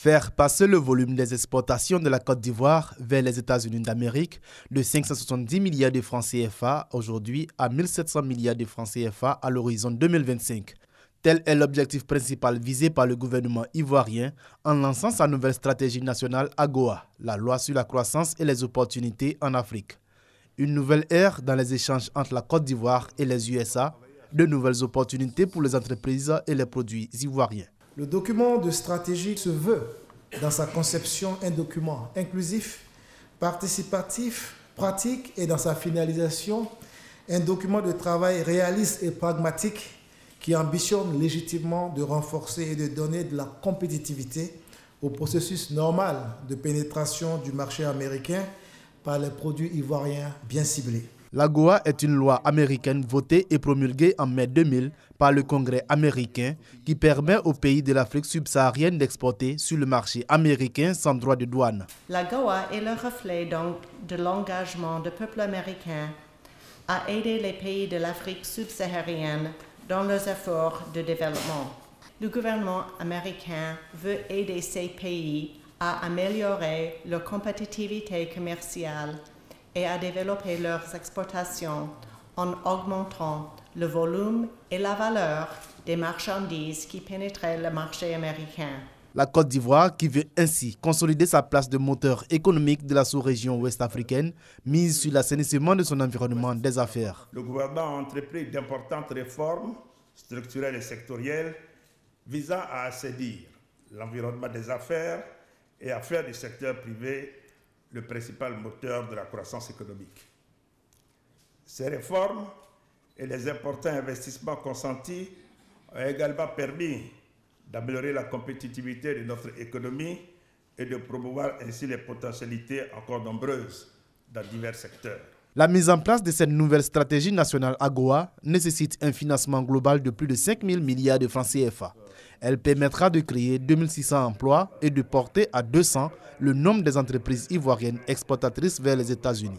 Faire passer le volume des exportations de la Côte d'Ivoire vers les États-Unis d'Amérique de 570 milliards de francs CFA aujourd'hui à 1700 milliards de francs CFA à l'horizon 2025. Tel est l'objectif principal visé par le gouvernement ivoirien en lançant sa nouvelle stratégie nationale AGOA, la loi sur la croissance et les opportunités en Afrique. Une nouvelle ère dans les échanges entre la Côte d'Ivoire et les USA, de nouvelles opportunités pour les entreprises et les produits ivoiriens. Le document de stratégie se veut, dans sa conception, un document inclusif, participatif, pratique et dans sa finalisation, un document de travail réaliste et pragmatique qui ambitionne légitimement de renforcer et de donner de la compétitivité au processus normal de pénétration du marché américain par les produits ivoiriens bien ciblés. L'AGOA est une loi américaine votée et promulguée en mai 2000 par le Congrès américain qui permet aux pays de l'Afrique subsaharienne d'exporter sur le marché américain sans droit de douane. L'AGOA est le reflet donc de l'engagement du peuple américain à aider les pays de l'Afrique subsaharienne dans leurs efforts de développement. Le gouvernement américain veut aider ces pays à améliorer leur compétitivité commerciale et à développer leurs exportations en augmentant le volume et la valeur des marchandises qui pénétraient le marché américain. La Côte d'Ivoire, qui veut ainsi consolider sa place de moteur économique de la sous-région ouest-africaine, mise sur l'assainissement de son environnement des affaires. Le gouvernement a entrepris d'importantes réformes structurelles et sectorielles visant à assainir l'environnement des affaires et à faire du secteur privé le principal moteur de la croissance économique. Ces réformes et les importants investissements consentis ont également permis d'améliorer la compétitivité de notre économie et de promouvoir ainsi les potentialités encore nombreuses dans divers secteurs. La mise en place de cette nouvelle stratégie nationale AGOA nécessite un financement global de plus de 5 000 milliards de francs CFA. Elle permettra de créer 2600 emplois et de porter à 200 le nombre des entreprises ivoiriennes exportatrices vers les États-Unis.